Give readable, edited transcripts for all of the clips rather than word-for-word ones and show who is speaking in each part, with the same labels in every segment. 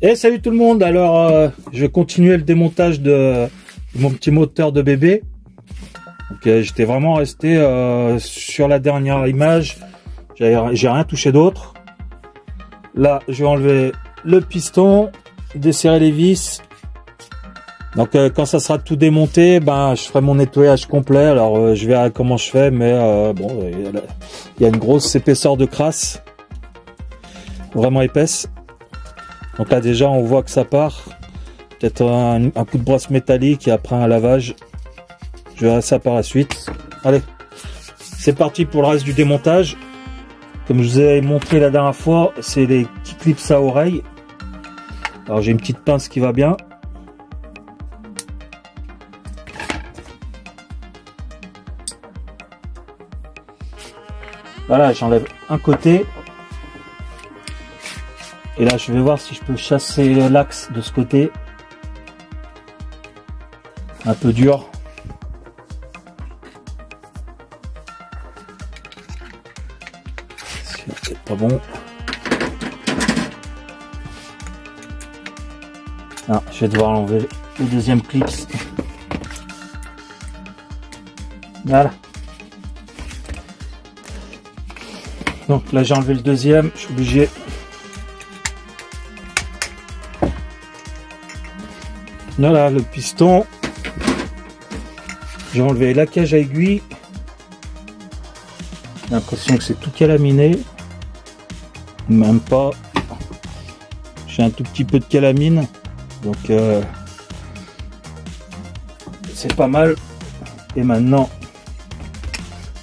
Speaker 1: Et salut tout le monde, alors je vais continuer le démontage de mon petit moteur de bébé. J'étais vraiment resté sur la dernière image, j'ai rien touché d'autre. Là je vais enlever le piston, desserrer les vis. Donc quand ça sera tout démonté, ben je ferai mon nettoyage complet. Alors je verrai comment je fais, mais bon, il y a une grosse épaisseur de crasse, vraiment épaisse. Donc là déjà on voit que ça part, peut-être un coup de brosse métallique et après un lavage. Je verrai ça par la suite. Allez, c'est parti pour le reste du démontage. Comme je vous ai montré la dernière fois, c'est les petits clips à oreille. Alors j'ai une petite pince qui va bien. Voilà, j'enlève un côté. Et là, je vais voir si je peux chasser l'axe de ce côté. Un peu dur. C'est pas bon. Ah, je vais devoir enlever le deuxième clip. Voilà. Donc là, j'ai enlevé le deuxième. Je suis obligé. Voilà le piston. J'ai enlevé la cage à aiguille. J'ai l'impression que c'est tout calaminé. Même pas. J'ai un tout petit peu de calamine. Donc c'est pas mal. Et maintenant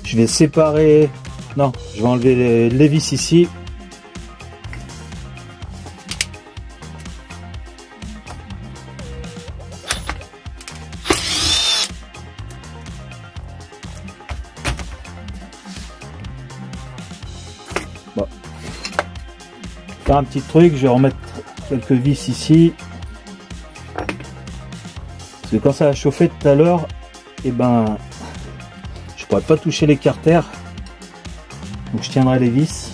Speaker 1: je vais séparer. Non, je vais enlever les vis ici. Faire un petit truc, je vais remettre quelques vis ici. Parce que quand ça a chauffé tout à l'heure, et ben je pourrais pas toucher les carters. Donc je tiendrai les vis.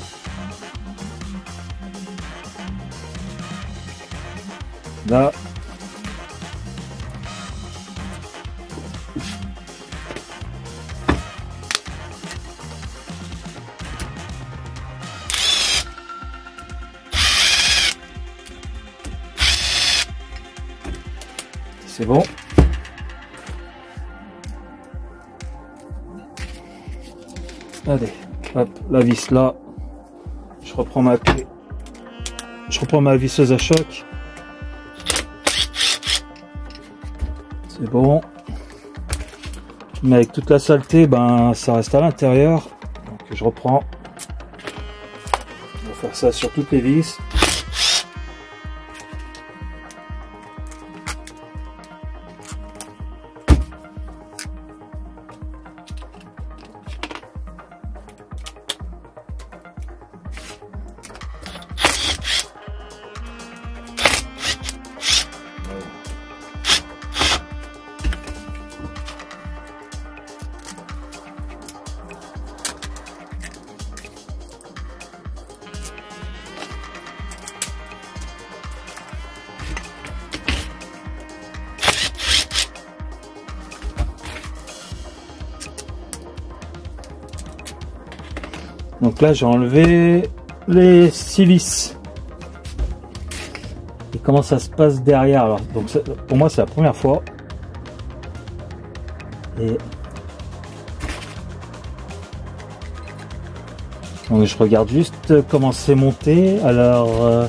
Speaker 1: Là. C'est bon. Allez, hop, la vis là. Je reprends ma clé. Je reprends ma visseuse à choc. C'est bon. Mais avec toute la saleté, ben ça reste à l'intérieur. Donc je reprends. On va faire ça sur toutes les vis. Donc là j'ai enlevé les 6 vis. Et comment ça se passe derrière? Alors donc pour moi c'est la première fois. Et donc je regarde juste comment c'est monté. Alors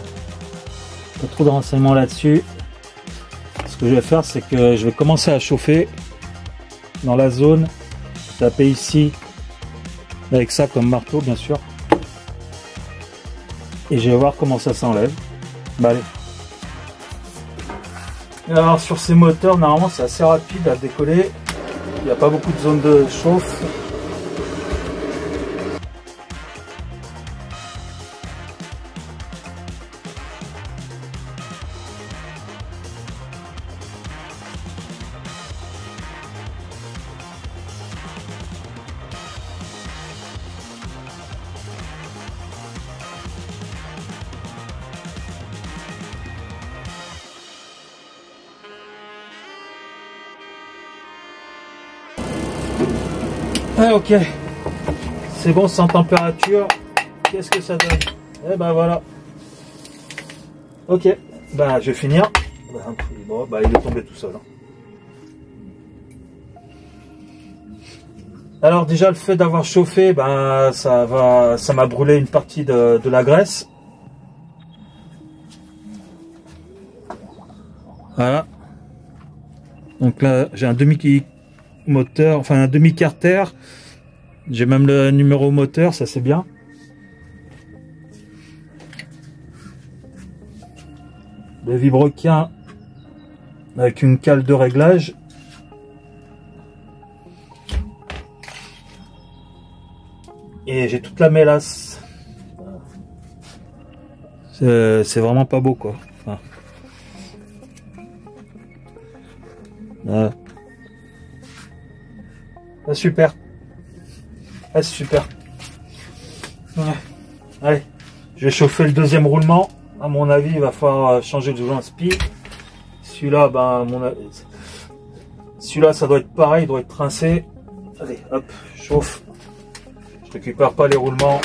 Speaker 1: pas trop de renseignements là-dessus. Ce que je vais faire, c'est que je vais commencer à chauffer dans la zone. Taper ici. Avec ça comme marteau bien sûr. Et je vais voir comment ça s'enlève. Bah allez. Alors sur ces moteurs normalement c'est assez rapide à décoller. Il n'y a pas beaucoup de zone de chauffe. Ah, ok, c'est bon, c'est en température. Qu'est-ce que ça donne? Eh ben voilà. Ok, bah je vais finir. Bon, bah il est tombé tout seul. Hein. Alors déjà le fait d'avoir chauffé, ben ça m'a brûlé une partie de la graisse. Voilà. Donc là j'ai un demi-moteur, enfin un demi-carter. J'ai même le numéro moteur, ça c'est bien. Le vilebrequin avec une cale de réglage. Et j'ai toute la mélasse. C'est vraiment pas beau quoi. Enfin, voilà. Ah, super. Ah, super. Ouais. Allez, je vais chauffer le deuxième roulement. À mon avis, il va falloir changer de joint spi. Celui-là, ben, celui-là, ça doit être pareil, il doit être trincé. Allez, hop, chauffe. Je récupère pas les roulements.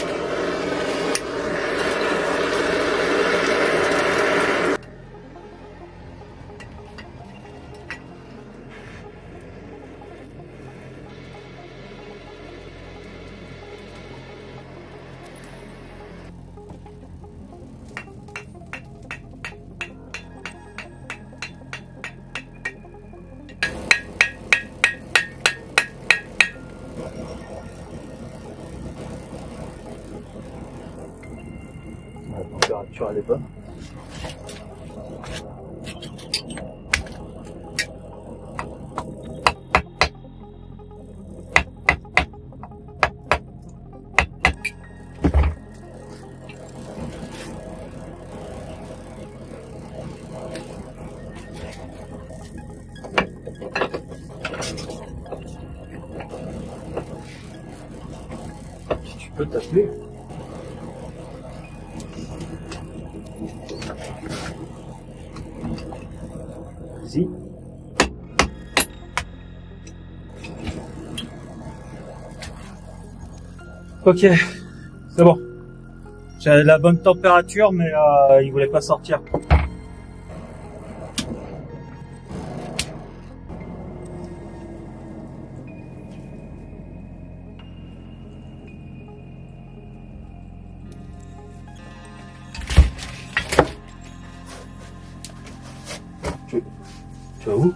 Speaker 1: La température elle est bonne. Tu peux t'appeler. Vas-y. Ok, c'est bon. J'avais la bonne température, mais il voulait pas sortir. Tu vas où?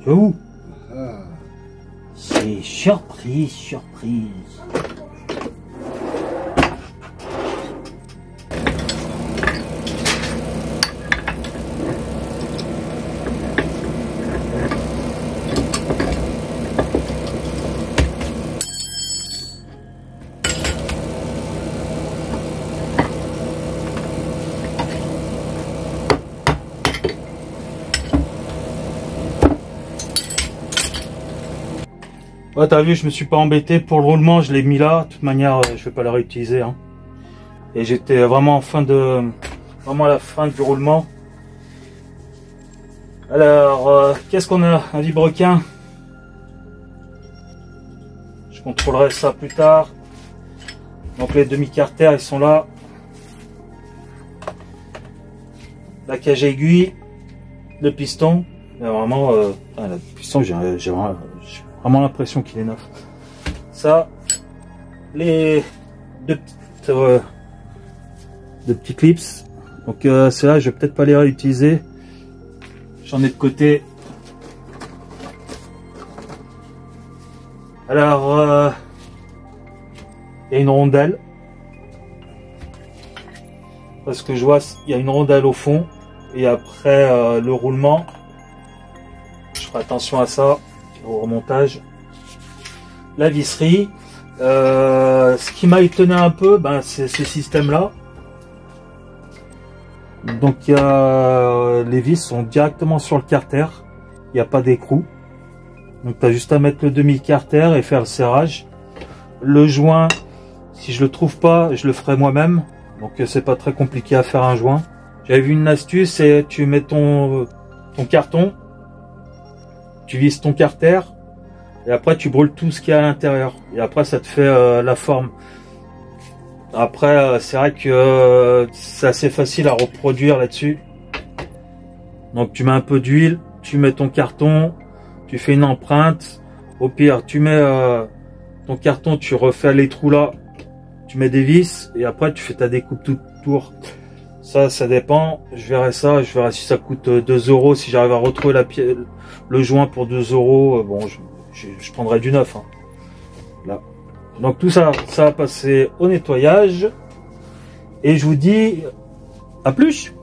Speaker 1: Tu vas où? C'est surprise, surprise. Ouais, t'as vu, je me suis pas embêté pour le roulement, je l'ai mis là. De toute manière, je vais pas le réutiliser. Hein. Et j'étais vraiment vraiment à la fin du roulement. Alors, qu'est-ce qu'on a? Un vilebrequin. Je contrôlerai ça plus tard. Donc les demi-carters, ils sont là. La cage aiguille, le piston. Et vraiment, le piston, j'ai vraiment l'impression qu'il est neuf. Ça, les deux petits clips. Donc ceux-là, je vais peut-être pas les réutiliser. J'en ai de côté. Alors, il y a une rondelle. Parce que je vois, il y a une rondelle au fond. Et après le roulement, je ferai attention à ça. Au remontage, la visserie. Ce qui m'a étonné un peu, ben, c'est ce système là. Donc les vis sont directement sur le carter, il n'y a pas d'écrou, donc tu as juste à mettre le demi-carter et faire le serrage. Le joint, si je le trouve pas, je le ferai moi-même, donc c'est pas très compliqué à faire un joint. J'avais vu une astuce, c'est tu mets ton carton, tu visses ton carter, Et après tu brûles tout ce qu'il y a à l'intérieur. Et après ça te fait la forme. Après c'est vrai que c'est assez facile à reproduire là-dessus. Donc tu mets un peu d'huile, tu mets ton carton, tu fais une empreinte. Au pire tu mets ton carton, tu refais les trous là, tu mets des vis et après tu fais ta découpe tout autour. Ça dépend. Je verrai ça. Je verrai si ça coûte 2 €. Si j'arrive à retrouver le joint pour 2 €, bon, je prendrai du neuf. Hein. Là. Donc tout ça, ça va passer au nettoyage. Et je vous dis à plus.